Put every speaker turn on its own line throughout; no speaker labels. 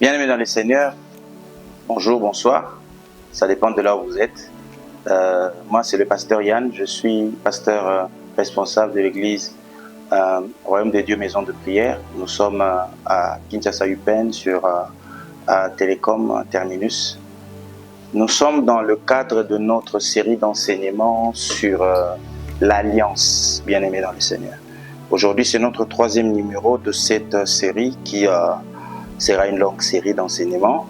Bien-aimés dans le Seigneur, bonjour, bonsoir. Ça dépend de là où vous êtes. Moi, c'est le pasteur Yann. Je suis pasteur responsable de l'église Royaume de Dieu Maison de Prière. Nous sommes à Kinshasa UPenn sur Télécom Terminus. Nous sommes dans le cadre de notre série d'enseignements sur l'Alliance, bien-aimés dans le Seigneur. Aujourd'hui, c'est notre troisième numéro de cette série qui sera une longue série d'enseignements.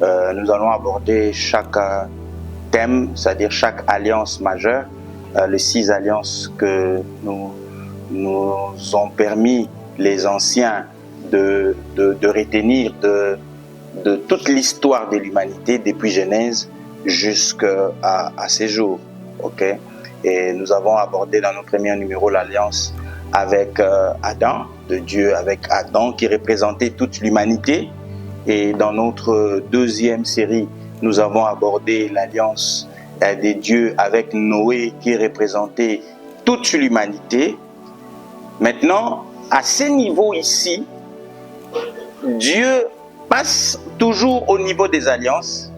Nous allons aborder chaque thème, c'est-à-dire chaque alliance majeure, les 6 alliances que nous ont permis les anciens de retenir de toute l'histoire de l'humanité depuis Genèse jusqu'à ces jours. Okay? Et nous avons abordé dans notre premier numéro l'alliance avec Adam, de Dieu avec Adam qui représentait toute l'humanité. Et dans notre deuxième série, nous avons abordé l'alliance des dieux avec Noé qui représentait toute l'humanité. Maintenant, à ce niveau ici, Dieu passe toujours au niveau des alliances,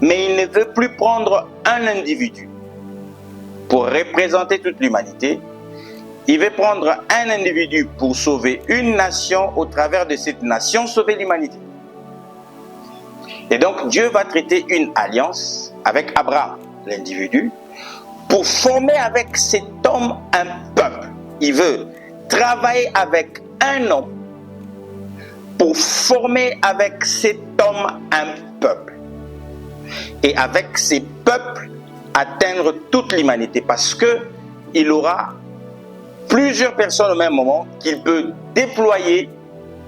mais il ne veut plus prendre un individu pour représenter toute l'humanité. Il veut prendre un individu pour sauver une nation, au travers de cette nation, sauver l'humanité. Et donc, Dieu va traiter une alliance avec Abraham, l'individu, pour former avec cet homme un peuple. Il veut travailler avec un homme pour former avec cet homme un peuple. Et avec ces peuples, atteindre toute l'humanité. Parce qu'il aura plusieurs personnes au même moment qu'il peut déployer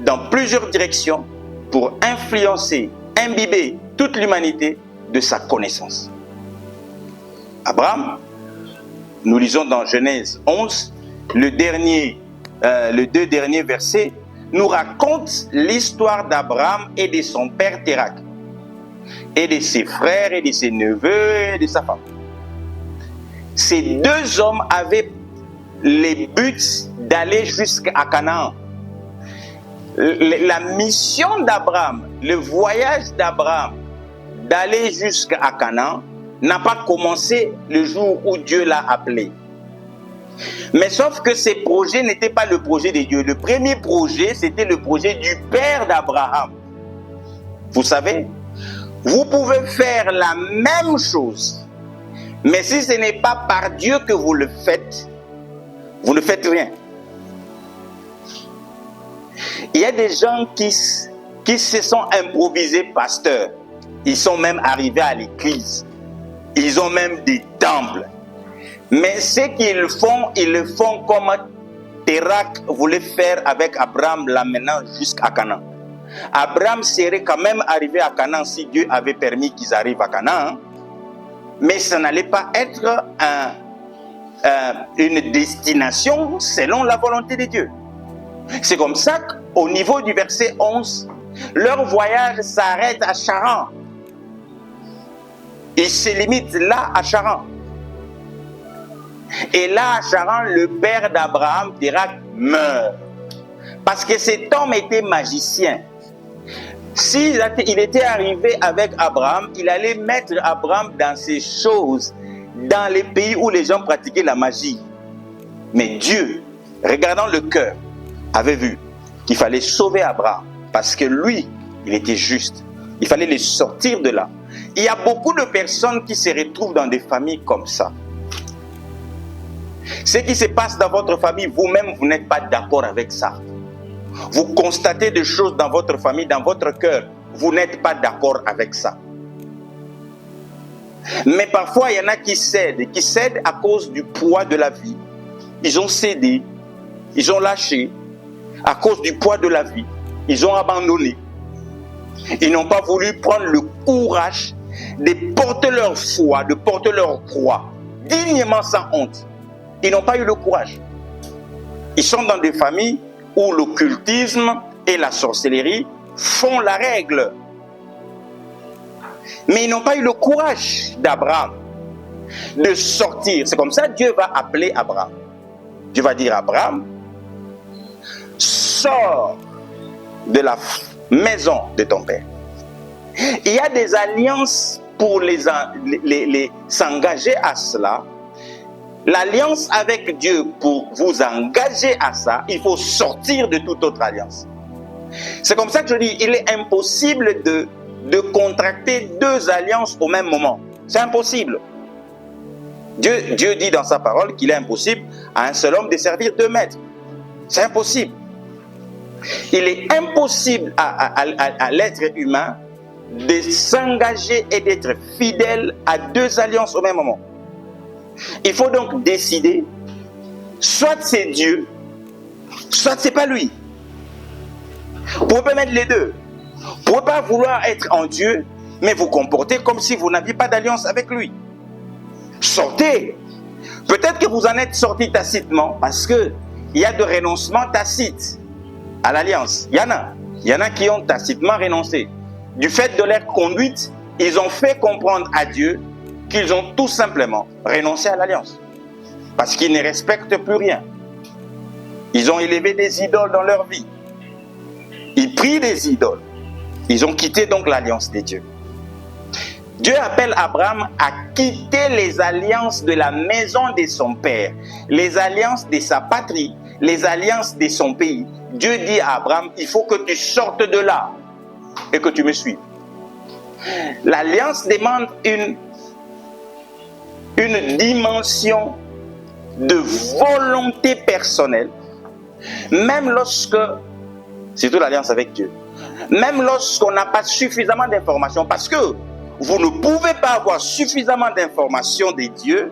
dans plusieurs directions pour influencer, imbiber toute l'humanité de sa connaissance. Abraham, nous lisons dans Genèse 11, les 2 derniers versets, nous racontent l'histoire d'Abraham et de son père Térak, et de ses frères, et de ses neveux, et de sa femme. Ces 2 hommes avaient les buts d'aller jusqu'à Canaan. La mission d'Abraham, le voyage d'Abraham d'aller jusqu'à Canaan n'a pas commencé le jour où Dieu l'a appelé. Mais sauf que ces projets n'étaient pas le projet de Dieu. Le premier projet, c'était le projet du père d'Abraham. Vous savez, vous pouvez faire la même chose, mais si ce n'est pas par Dieu que vous le faites, vous ne faites rien. Il y a des gens qui se sont improvisés pasteurs. Ils sont même arrivés à l'église. Ils ont même des temples. Mais ce qu'ils font, ils le font comme Térak voulait faire avec Abraham, l'amenant jusqu'à Canaan. Abraham serait quand même arrivé à Canaan si Dieu avait permis qu'ils arrivent à Canaan. Mais ça n'allait pas être une destination selon la volonté de Dieu. C'est comme ça qu'au niveau du verset 11, leur voyage s'arrête à Charan. Il se limite là à Charan. Et là à Charan, le père d'Abraham, Térak, meurt. Parce que cet homme était magicien. S'il était arrivé avec Abraham, il allait mettre Abraham dans ces choses, dans les pays où les gens pratiquaient la magie. Mais Dieu, regardant le cœur, avait vu qu'il fallait sauver Abraham. Parce que lui, il était juste. Il fallait le sortir de là. Il y a beaucoup de personnes qui se retrouvent dans des familles comme ça. Ce qui se passe dans votre famille, vous-même, vous n'êtes pas d'accord avec ça. Vous constatez des choses dans votre famille, dans votre cœur, vous n'êtes pas d'accord avec ça. Mais parfois, il y en a qui cèdent à cause du poids de la vie. Ils ont cédé, ils ont lâché, à cause du poids de la vie. Ils ont abandonné. Ils n'ont pas voulu prendre le courage de porter leur foi, de porter leur croix, dignement sans honte. Ils n'ont pas eu le courage. Ils sont dans des familles où l'occultisme et la sorcellerie font la règle. Mais ils n'ont pas eu le courage d'Abraham de sortir. C'est comme ça que Dieu va appeler Abraham. Dieu va dire à Abraham, sors de la maison de ton père. Il y a des alliances pour s'engager à cela. L'alliance avec Dieu, pour vous engager à ça, il faut sortir de toute autre alliance. C'est comme ça que je dis, il est impossible de contracter deux alliances au même moment. C'est impossible. Dieu dit dans sa parole qu'il est impossible à un seul homme de servir deux maîtres. C'est impossible. Il est impossible à l'être humain de s'engager et d'être fidèle à deux alliances au même moment. Il faut donc décider, soit c'est Dieu, soit c'est pas lui. Vous pouvez pas mettre les deux. Vous ne pouvez pas vouloir être en Dieu, mais vous comporter comme si vous n'aviez pas d'alliance avec lui. Sortez. Peut-être que vous en êtes sorti tacitement, parce qu'il y a de renoncements tacites à l'alliance. Il y en a qui ont tacitement renoncé. Du fait de leur conduite, ils ont fait comprendre à Dieu qu'ils ont tout simplement renoncé à l'alliance. Parce qu'ils ne respectent plus rien. Ils ont élevé des idoles dans leur vie. Ils prient des idoles. Ils ont quitté donc l'alliance de Dieu. Dieu appelle Abraham à quitter les alliances de la maison de son père, les alliances de sa patrie, les alliances de son pays. Dieu dit à Abraham, il faut que tu sortes de là et que tu me suives. L'alliance demande une dimension de volonté personnelle, même lorsque, surtout l'alliance avec Dieu, même lorsqu'on n'a pas suffisamment d'informations, parce que vous ne pouvez pas avoir suffisamment d'informations de Dieu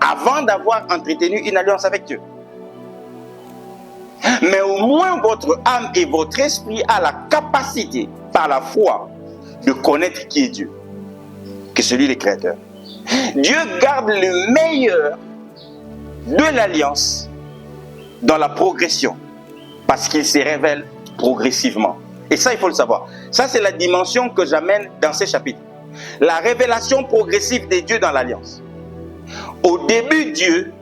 avant d'avoir entretenu une alliance avec Dieu. Mais au moins votre âme et votre esprit a la capacité, par la foi, de connaître qui est Dieu, que celui le Créateur. Dieu garde le meilleur de l'alliance dans la progression, parce qu'il se révèle progressivement. Et ça, il faut le savoir. Ça, c'est la dimension que j'amène dans ces chapitres. La révélation progressive de Dieu dans l'alliance. Au début, Dieu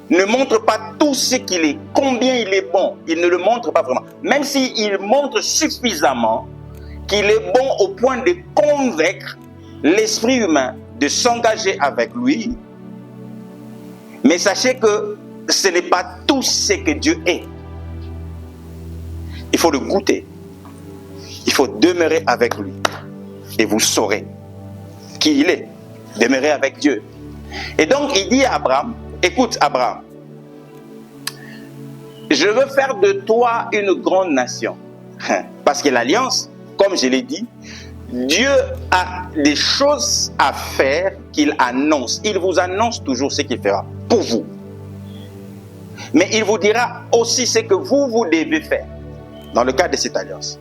ne montre pas tout ce qu'il est, combien il est bon. Il ne le montre pas vraiment. Même s'il montre suffisamment qu'il est bon au point de convaincre l'esprit humain de s'engager avec lui. Mais sachez que ce n'est pas tout ce que Dieu est. Il faut le goûter. Il faut demeurer avec lui. Et vous saurez qui il est. Demeurer avec Dieu. Et donc il dit à Abraham, écoute Abraham, je veux faire de toi une grande nation. Parce que l'alliance, comme je l'ai dit, Dieu a des choses à faire qu'il annonce. Il vous annonce toujours ce qu'il fera pour vous. Mais il vous dira aussi ce que vous devez faire dans le cadre de cette alliance.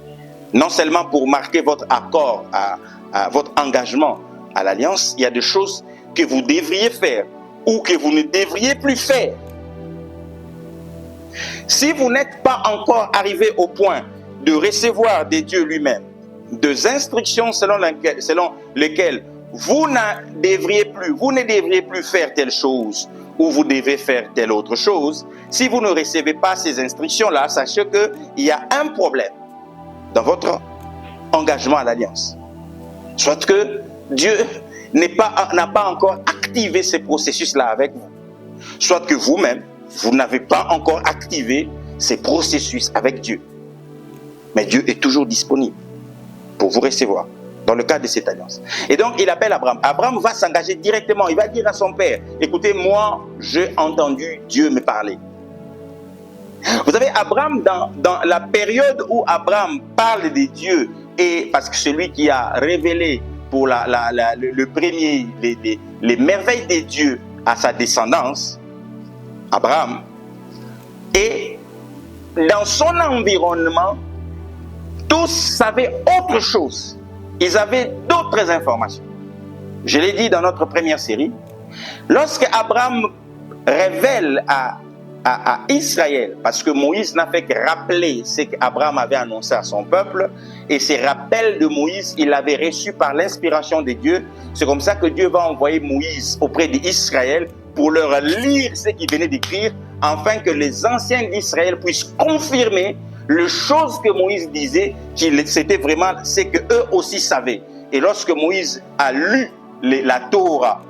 Non seulement pour marquer votre accord, à votre engagement à l'alliance, il y a des choses que vous devriez faire ou que vous ne devriez plus faire. Si vous n'êtes pas encore arrivé au point de recevoir de Dieu lui-même des instructions selon lesquelles vous ne devriez plus faire telle chose ou vous devez faire telle autre chose, si vous ne recevez pas ces instructions-là, sachez qu'il y a un problème dans votre engagement à l'alliance. Soit que Dieu n'a pas encore activé ces processus-là avec vous. Soit que vous-même, vous n'avez pas encore activé ces processus avec Dieu. Mais Dieu est toujours disponible pour vous recevoir dans le cadre de cette alliance. Et donc, il appelle Abraham. Abraham va s'engager directement. Il va dire à son père, écoutez, moi, j'ai entendu Dieu me parler. Vous savez, Abraham, dans la période où Abraham parle de Dieu, et parce que celui qui a révélé pour le premier, les merveilles de Dieu à sa descendance, Abraham, et dans son environnement, tous savaient autre chose. Ils avaient d'autres informations. Je l'ai dit dans notre première série, lorsque Abraham révèle à Israël, parce que Moïse n'a fait que rappeler ce qu'Abraham avait annoncé à son peuple, et ces rappels de Moïse, il l'avait reçu par l'inspiration de Dieu. C'est comme ça que Dieu va envoyer Moïse auprès d'Israël pour leur lire ce qu'il venait d'écrire, afin que les anciens d'Israël puissent confirmer les choses que Moïse disait, c'était vraiment, c'est qu'eux aussi savaient. Et lorsque Moïse a lu la Torah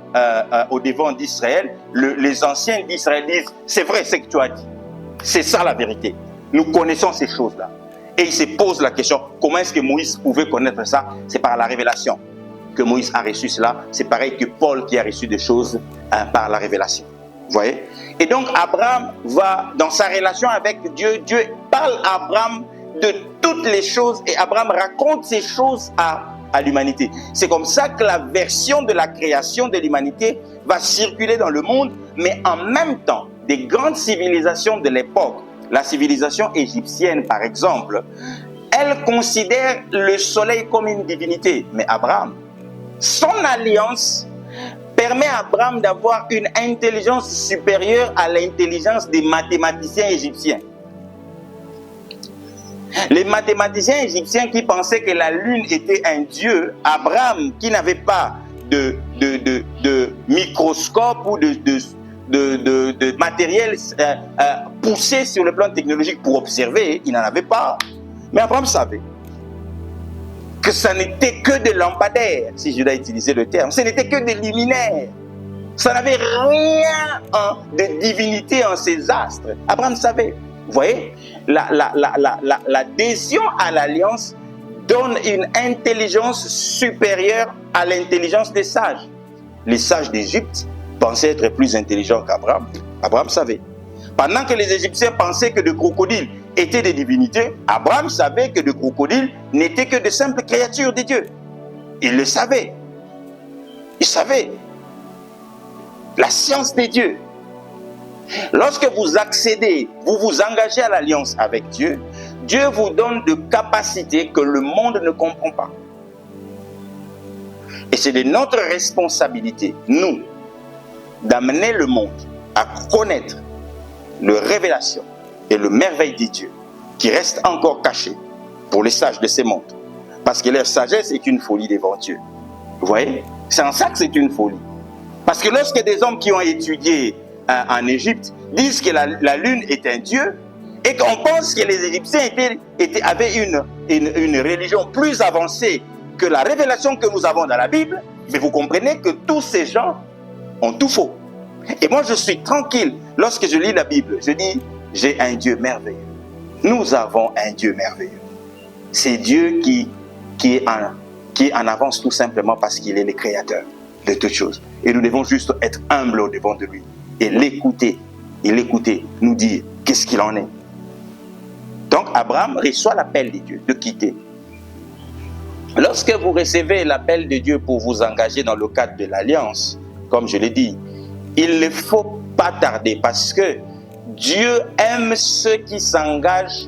au devant d'Israël, les anciens d'Israël disent, c'est vrai ce que tu as dit. C'est ça la vérité. Nous connaissons ces choses-là. Et il se pose la question, comment est-ce que Moïse pouvait connaître ça? C'est par la révélation que Moïse a reçu cela. C'est pareil que Paul qui a reçu des choses par la révélation. Vous voyez? Et donc Abraham va dans sa relation avec Dieu. Dieu parle à Abraham de toutes les choses et Abraham raconte ces choses à l'humanité. C'est comme ça que la version de la création de l'humanité va circuler dans le monde, mais en même temps, des grandes civilisations de l'époque, la civilisation égyptienne par exemple, elle considère le soleil comme une divinité. Mais Abraham, son alliance permet à Abraham d'avoir une intelligence supérieure à l'intelligence des mathématiciens égyptiens. Les mathématiciens égyptiens qui pensaient que la lune était un dieu, Abraham qui n'avait pas de microscope ou de matériel poussé sur le plan technologique pour observer, il n'en avait pas. Mais Abraham savait que ça n'était que des lampadaires, si je dois utiliser le terme, ce n'était que des luminaires. Ça n'avait rien de divinité en ces astres. Abraham savait. Vous voyez, l'adhésion à l'alliance donne une intelligence supérieure à l'intelligence des sages. Les sages d'Égypte pensaient être plus intelligents qu'Abraham. Abraham savait. Pendant que les Égyptiens pensaient que des crocodiles étaient des divinités, Abraham savait que des crocodiles n'étaient que de simples créatures de Dieu. Il le savait. Il savait. La science des dieux. Lorsque vous accédez, vous vous engagez à l'alliance avec Dieu, Dieu vous donne des capacités que le monde ne comprend pas. Et c'est de notre responsabilité, nous, d'amener le monde à connaître les révélations et le merveille de Dieu qui reste encore caché pour les sages de ces mondes. Parce que leur sagesse est une folie devant Dieu. Vous voyez? C'est en ça que c'est une folie. Parce que lorsque des hommes qui ont étudié en Égypte disent que la lune est un dieu et qu'on pense que les Égyptiens avaient une religion plus avancée que la révélation que nous avons dans la Bible, mais vous comprenez que tous ces gens ont tout faux. Et moi je suis tranquille lorsque je lis la Bible, je dis j'ai un Dieu merveilleux. Nous avons un Dieu merveilleux. C'est Dieu qui est en avance tout simplement parce qu'il est le créateur de toutes choses. Et nous devons juste être humbles au devant de lui et l'écouter, nous dire qu'est-ce qu'il en est. Donc Abraham reçoit l'appel de Dieu de quitter. Lorsque vous recevez l'appel de Dieu pour vous engager dans le cadre de l'alliance, comme je l'ai dit, il ne faut pas tarder parce que Dieu aime ceux qui s'engagent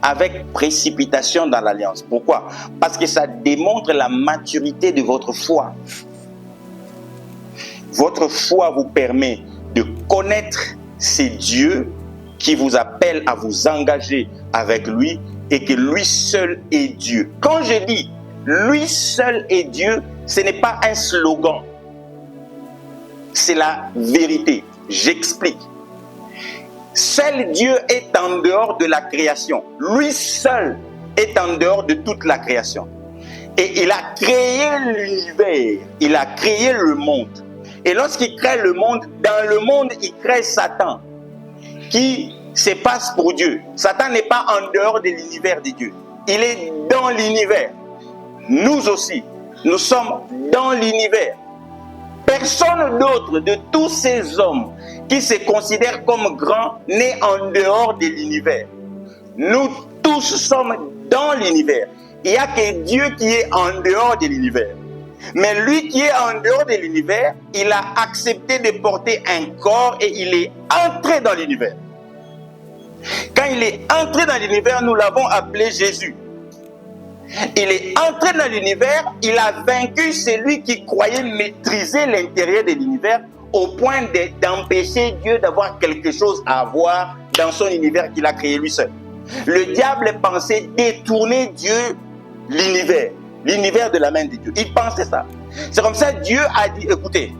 avec précipitation dans l'alliance. Pourquoi? Parce que ça démontre la maturité de votre foi. Votre foi vous permet de connaître ces dieux qui vous appellent à vous engager avec lui et que lui seul est Dieu. Quand je dis lui seul est Dieu, ce n'est pas un slogan. C'est la vérité. J'explique. Seul Dieu est en dehors de la création. Lui seul est en dehors de toute la création. Et il a créé l'univers. Il a créé le monde. Et lorsqu'il crée le monde, dans le monde, il crée Satan, qui se passe pour Dieu. Satan n'est pas en dehors de l'univers de Dieu. Il est dans l'univers. Nous aussi, nous sommes dans l'univers. Personne d'autre de tous ces hommes qui se considèrent comme grands n'est en dehors de l'univers. Nous tous sommes dans l'univers. Il n'y a que Dieu qui est en dehors de l'univers. Mais lui qui est en dehors de l'univers, il a accepté de porter un corps et il est entré dans l'univers. Quand il est entré dans l'univers, nous l'avons appelé Jésus. Il est entré dans l'univers, il a vaincu celui qui croyait maîtriser l'intérieur de l'univers au point d'empêcher Dieu d'avoir quelque chose à voir dans son univers qu'il a créé lui seul. Le diable pensait détourner Dieu, l'univers de la main de Dieu. Il pensait ça. C'est comme ça que Dieu a dit, écoutez,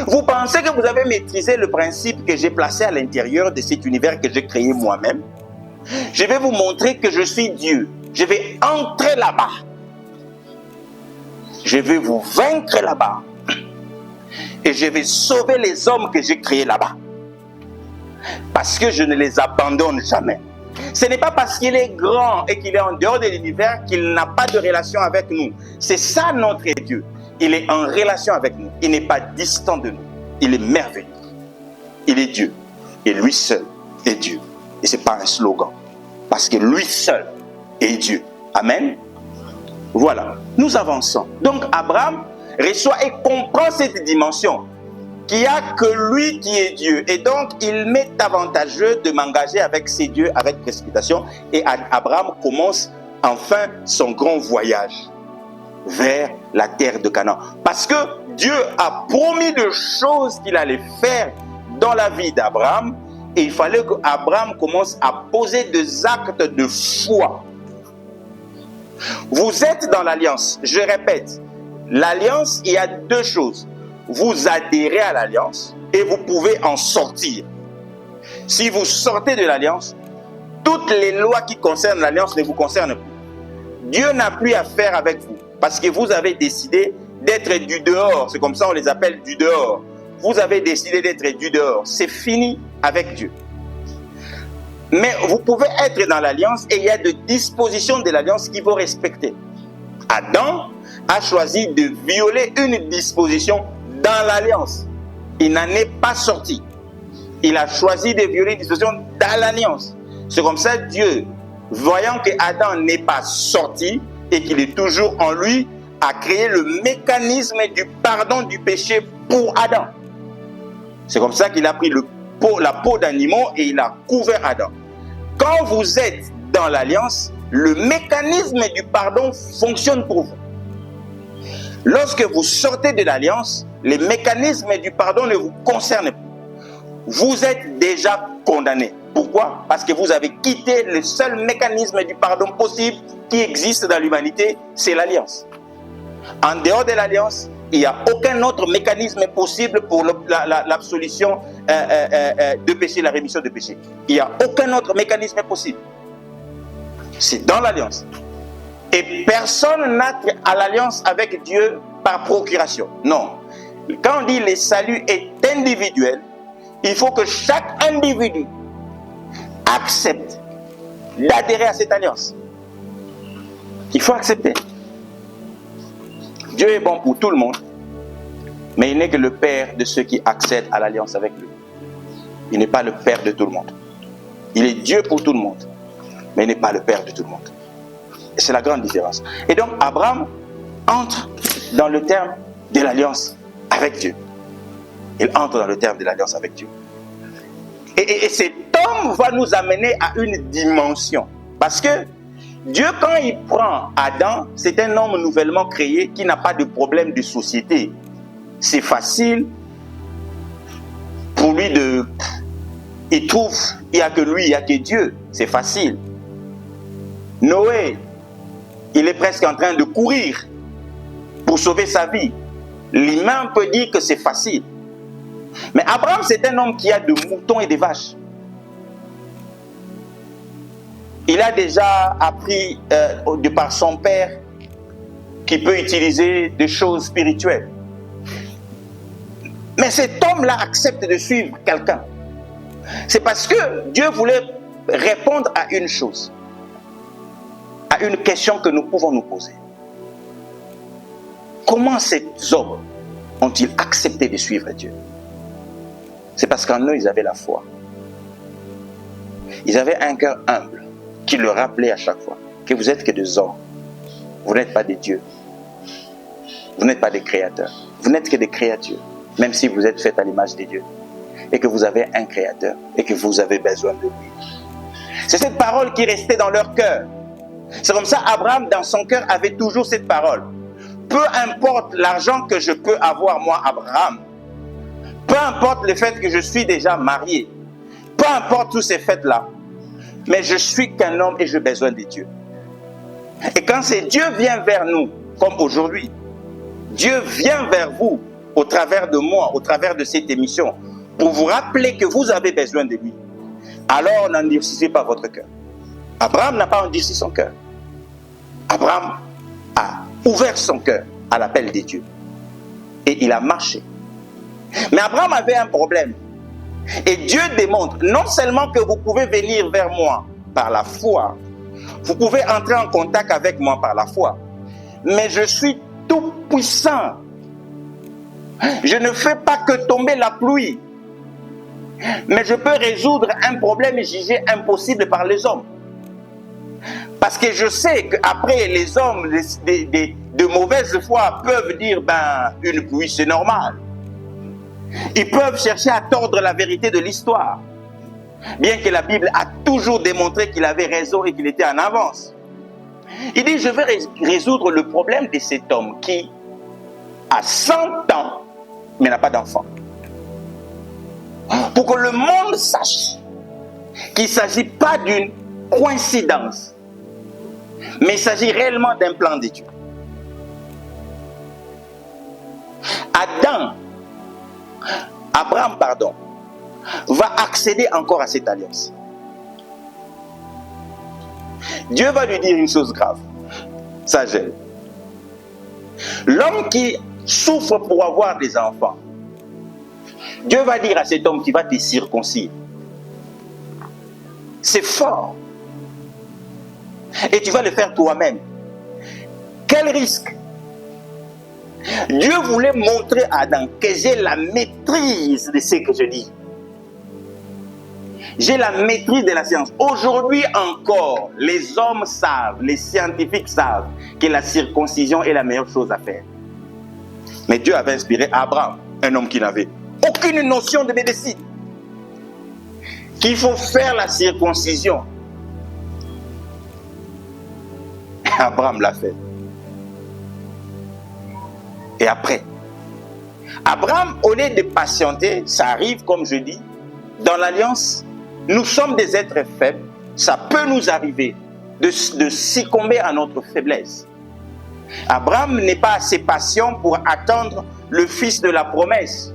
vous pensez que vous avez maîtrisé le principe que j'ai placé à l'intérieur de cet univers que j'ai créé moi-même? Je vais vous montrer que je suis Dieu. Je vais entrer là-bas. Je vais vous vaincre là-bas. Et je vais sauver les hommes que j'ai créés là-bas. Parce que je ne les abandonne jamais. Ce n'est pas parce qu'il est grand et qu'il est en dehors de l'univers qu'il n'a pas de relation avec nous. C'est ça notre Dieu. Il est en relation avec nous. Il n'est pas distant de nous. Il est merveilleux. Il est Dieu. Et lui seul est Dieu. Et ce n'est pas un slogan. Parce que lui seul est Dieu. Amen. Voilà. Nous avançons. Donc Abraham reçoit et comprend cette dimension. Qu'il n'y a que lui qui est Dieu. Et donc, il m'est avantageux de m'engager avec ces dieux avec précipitation. Et Abraham commence enfin son grand voyage vers la terre de Canaan. Parce que Dieu a promis de choses qu'il allait faire dans la vie d'Abraham. Et il fallait qu'Abraham commence à poser des actes de foi. Vous êtes dans l'alliance. Je répète, l'alliance, il y a deux choses. Vous adhérez à l'alliance et vous pouvez en sortir. Si vous sortez de l'alliance, toutes les lois qui concernent l'alliance ne vous concernent plus. Dieu n'a plus à faire avec vous parce que vous avez décidé d'être du dehors. C'est comme ça on les appelle du dehors. Vous avez décidé d'être du dehors. C'est fini avec Dieu. Mais vous pouvez être dans l'alliance et il y a des dispositions de l'alliance qu'il faut respecter. Adam a choisi de violer une disposition dans l'alliance. Il n'en est pas sorti. Il a choisi de violer une disposition dans l'alliance. C'est comme ça Dieu, voyant que Adam n'est pas sorti et qu'il est toujours en lui, a créé le mécanisme du pardon du péché pour Adam. C'est comme ça qu'il a pris la peau d'animaux et il a couvert Adam. Quand vous êtes dans l'alliance, le mécanisme du pardon fonctionne pour vous. Lorsque vous sortez de l'alliance, les mécanismes du pardon ne vous concernent plus. Vous êtes déjà condamné. Pourquoi? Parce que vous avez quitté le seul mécanisme du pardon possible qui existe dans l'humanité, c'est l'alliance. En dehors de l'alliance, il n'y a aucun autre mécanisme possible pour l'absolution de péché, la rémission de péché. Il n'y a aucun autre mécanisme possible. C'est dans l'alliance. Et personne n'entre à l'alliance avec Dieu par procuration. Non. Quand on dit le salut est individuel, il faut que chaque individu accepte d'adhérer à cette alliance. Il faut accepter. Dieu est bon pour tout le monde, mais il n'est que le Père de ceux qui accèdent à l'alliance avec lui. Il n'est pas le Père de tout le monde. Il est Dieu pour tout le monde, mais il n'est pas le Père de tout le monde. Et c'est la grande différence. Et donc Abraham entre dans le terme de l'alliance avec Dieu. Il entre dans le terme de l'alliance avec Dieu. Et cet homme va nous amener à une dimension. Parce que Dieu, quand il prend Adam, c'est un homme nouvellement créé qui n'a pas de problème de société. C'est facile pour lui de... Il trouve, il n'y a que lui, il n'y a que Dieu. C'est facile. Noé, il est presque en train de courir pour sauver sa vie. L'humain peut dire que c'est facile. Mais Abraham, c'est un homme qui a de moutons et de vaches. Il a déjà appris de par son père qu'il peut utiliser des choses spirituelles. Mais cet homme-là accepte de suivre quelqu'un. C'est parce que Dieu voulait répondre à une chose, à une question que nous pouvons nous poser. Comment ces hommes ont-ils accepté de suivre Dieu? C'est parce qu'en eux, ils avaient la foi. Ils avaient un cœur humble qui leur rappelait à chaque fois que vous n'êtes que des hommes. Vous n'êtes pas des dieux. Vous n'êtes pas des créateurs. Vous n'êtes que des créatures, même si vous êtes faits à l'image des dieux. Et que vous avez un créateur et que vous avez besoin de lui. C'est cette parole qui restait dans leur cœur. C'est comme ça, Abraham, dans son cœur, avait toujours cette parole. Peu importe l'argent que je peux avoir, moi, Abraham, peu importe le fait que je suis déjà marié, peu importe tous ces faits-là, mais je suis qu'un homme et j'ai besoin de Dieu. Et quand c'est Dieu vient vers nous, comme aujourd'hui, Dieu vient vers vous au travers de moi, au travers de cette émission, pour vous rappeler que vous avez besoin de lui. Alors n'endurcissez pas votre cœur. Abraham n'a pas endurci son cœur. Abraham a ouvert son cœur à l'appel de Dieu. Et il a marché. Mais Abraham avait un problème. Et Dieu démontre non seulement que vous pouvez venir vers moi par la foi, vous pouvez entrer en contact avec moi par la foi, mais je suis tout puissant. Je ne fais pas que tomber la pluie, mais je peux résoudre un problème jugé impossible par les hommes. Parce que je sais qu'après, les hommes de mauvaise foi peuvent dire, une pluie c'est normal. Ils peuvent chercher à tordre la vérité de l'histoire. Bien que la Bible a toujours démontré qu'il avait raison et qu'il était en avance. Il dit, je vais résoudre le problème de cet homme qui a 100 ans, mais n'a pas d'enfant. Pour que le monde sache qu'il ne s'agit pas d'une coïncidence, mais il s'agit réellement d'un plan de Dieu. Abraham, va accéder encore à cette alliance. Dieu va lui dire une chose grave. Ça gêne. L'homme qui souffre pour avoir des enfants, Dieu va dire à cet homme qui va te circoncire. C'est fort. Et tu vas le faire toi-même. Quel risque? Dieu voulait montrer à Adam que j'ai la maîtrise de ce que je dis. J'ai la maîtrise de la science. Aujourd'hui encore, les hommes savent, les scientifiques savent que la circoncision est la meilleure chose à faire. Mais Dieu avait inspiré Abraham, un homme qui n'avait aucune notion de médecine, qu'il faut faire la circoncision. Abraham l'a fait. Et après, Abraham, au lieu de patienter, ça arrive, comme je dis, dans l'alliance, nous sommes des êtres faibles, ça peut nous arriver de succomber à notre faiblesse. Abraham n'est pas assez patient pour attendre le fils de la promesse.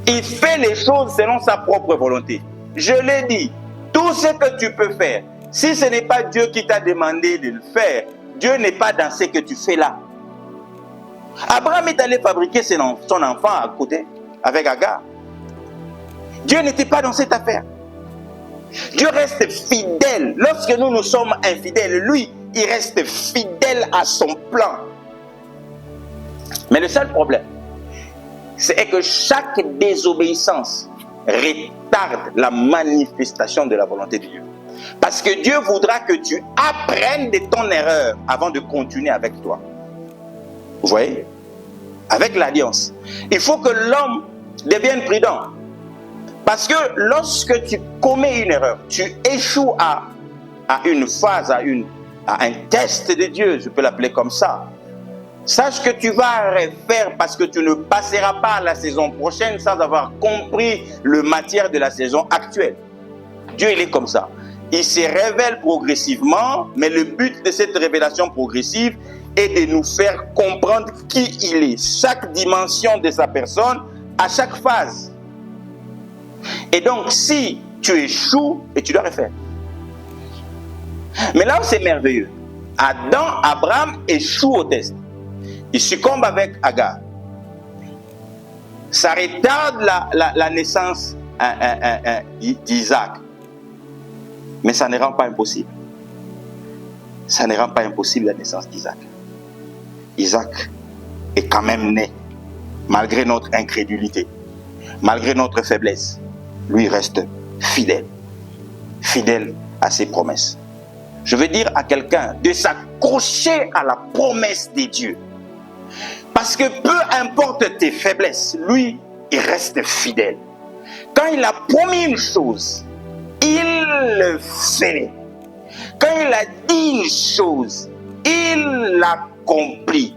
Il fait les choses selon sa propre volonté. Je l'ai dit, tout ce que tu peux faire, si ce n'est pas Dieu qui t'a demandé de le faire, Dieu n'est pas dans ce que tu fais là. Abraham est allé fabriquer son enfant à côté, avec Agar. Dieu n'était pas dans cette affaire. Dieu reste fidèle. Lorsque nous sommes infidèles, lui, il reste fidèle à son plan. Mais le seul problème, c'est que chaque désobéissance retarde la manifestation de la volonté de Dieu. Parce que Dieu voudra que tu apprennes de ton erreur avant de continuer avec toi. Vous voyez? Avec l'alliance. Il faut que l'homme devienne prudent. Parce que lorsque tu commets une erreur, tu échoues à une phase, à un test de Dieu, je peux l'appeler comme ça. Sache que tu vas refaire parce que tu ne passeras pas à la saison prochaine sans avoir compris le matière de la saison actuelle. Dieu, il est comme ça. Il se révèle progressivement, mais le but de cette révélation progressive est de nous faire comprendre qui il est, chaque dimension de sa personne, à chaque phase. Et donc, si tu échoues, et tu dois refaire. Mais là où c'est merveilleux, Abraham échoue au test. Il succombe avec Agar. Ça retarde la naissance d'Isaac. Mais ça ne rend pas impossible. Ça ne rend pas impossible la naissance d'Isaac. Isaac est quand même né, malgré notre incrédulité, malgré notre faiblesse. Lui reste fidèle, fidèle à ses promesses. Je veux dire à quelqu'un de s'accrocher à la promesse de Dieu. Parce que peu importe tes faiblesses, lui, il reste fidèle. Quand il a promis une chose, il le fait. Quand il a dit une chose, il l'accomplit.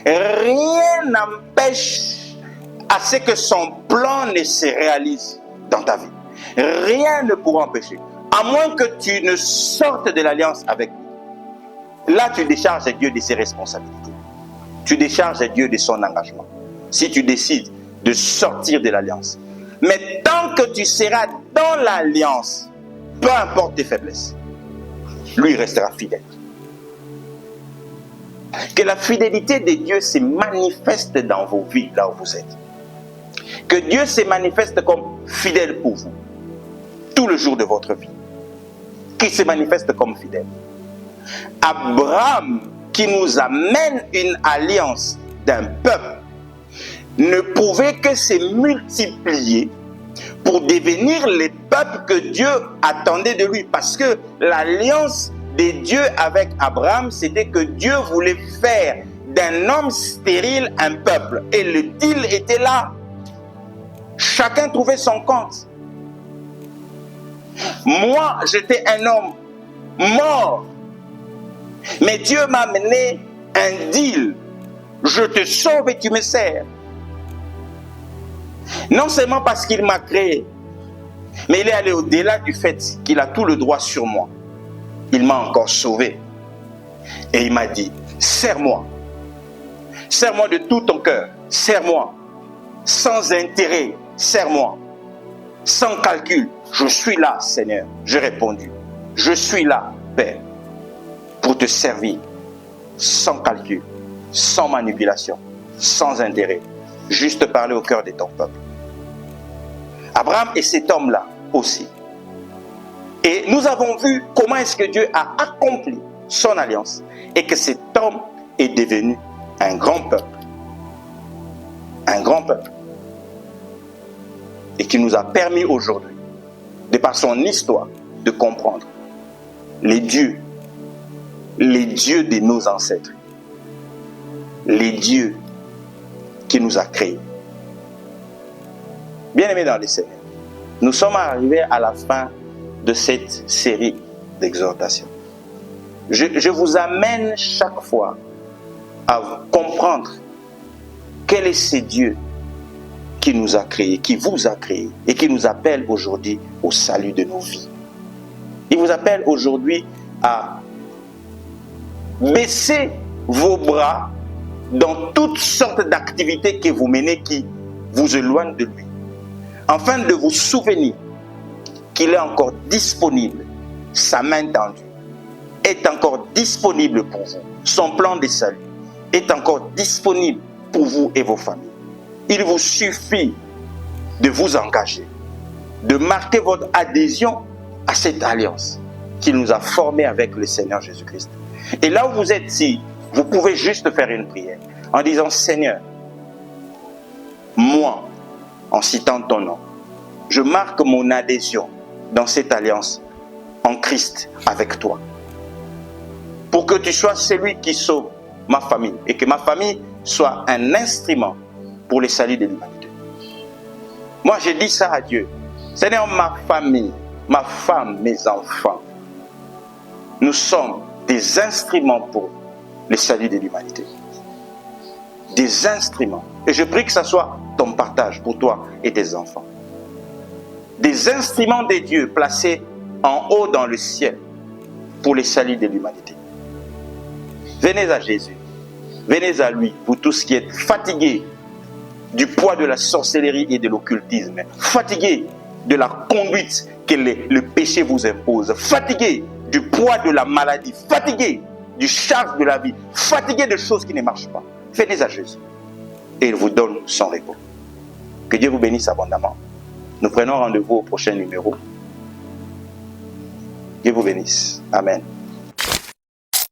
Rien n'empêche à ce que son plan ne se réalise dans ta vie. Rien ne pourra empêcher. À moins que tu ne sortes de l'alliance avec lui. Là, tu décharges Dieu de ses responsabilités. Tu décharges Dieu de son engagement. Si tu décides de sortir de l'alliance. Mais tant que tu seras dans l'alliance, peu importe tes faiblesses, lui restera fidèle. Que la fidélité de Dieu se manifeste dans vos vies, là où vous êtes. Que Dieu se manifeste comme fidèle pour vous, tout le jour de votre vie. Qu'il se manifeste comme fidèle. Abraham, qui nous amène une alliance d'un peuple, ne pouvait que se multiplier pour devenir les peuples que Dieu attendait de lui. Parce que l'alliance de Dieu avec Abraham, c'était que Dieu voulait faire d'un homme stérile un peuple. Et le deal était là. Chacun trouvait son compte. Moi, j'étais un homme mort. Mais Dieu m'a amené un deal. Je te sauve et tu me sers. Non seulement parce qu'il m'a créé, mais il est allé au-delà du fait qu'il a tout le droit sur moi. Il m'a encore sauvé. Et il m'a dit, sers-moi. Sers-moi de tout ton cœur. Sers-moi. Sans intérêt. Sers-moi. Sans calcul. Je suis là, Seigneur. J'ai répondu. Je suis là, Père, pour te servir. Sans calcul. Sans manipulation. Sans intérêt. Juste parler au cœur de ton peuple. Abraham est cet homme-là aussi. Et nous avons vu comment est-ce que Dieu a accompli son alliance et que cet homme est devenu un grand peuple. Un grand peuple. Et qui nous a permis aujourd'hui, de par son histoire, de comprendre les dieux de nos ancêtres, les dieux qui nous a créés. Bien-aimés dans le Seigneur, nous sommes arrivés à la fin de cette série d'exhortations. Je vous amène chaque fois à comprendre quel est ce Dieu qui nous a créés, qui vous a créés et qui nous appelle aujourd'hui au salut de nos vies. Il vous appelle aujourd'hui à baisser vos bras dans toutes sortes d'activités que vous menez qui vous éloignent de lui, afin de vous souvenir qu'il est encore disponible, sa main tendue est encore disponible pour vous, son plan de salut est encore disponible pour vous et vos familles. Il vous suffit de vous engager, de marquer votre adhésion à cette alliance qu'il nous a formée avec le Seigneur Jésus-Christ. Et là où vous êtes ici, vous pouvez juste faire une prière en disant, Seigneur, moi, en citant ton nom, je marque mon adhésion dans cette alliance en Christ avec toi. Pour que tu sois celui qui sauve ma famille et que ma famille soit un instrument pour le salut de l'humanité. Moi, je dis ça à Dieu. Seigneur, ma famille, ma femme, mes enfants, nous sommes des instruments pour le salut de l'humanité. Des instruments. Et je prie que ce soit ton partage pour toi et tes enfants. Des instruments de Dieu placés en haut dans le ciel pour le salut de l'humanité. Venez à Jésus. Venez à lui, vous tous qui êtes fatigués du poids de la sorcellerie et de l'occultisme, fatigués de la conduite que le péché vous impose, fatigués du poids de la maladie, fatigués du charge de la vie, fatigués de choses qui ne marchent pas. Venez à Jésus et il vous donne son repos. Que Dieu vous bénisse abondamment. Nous prenons rendez-vous au prochain numéro. Dieu vous bénisse. Amen.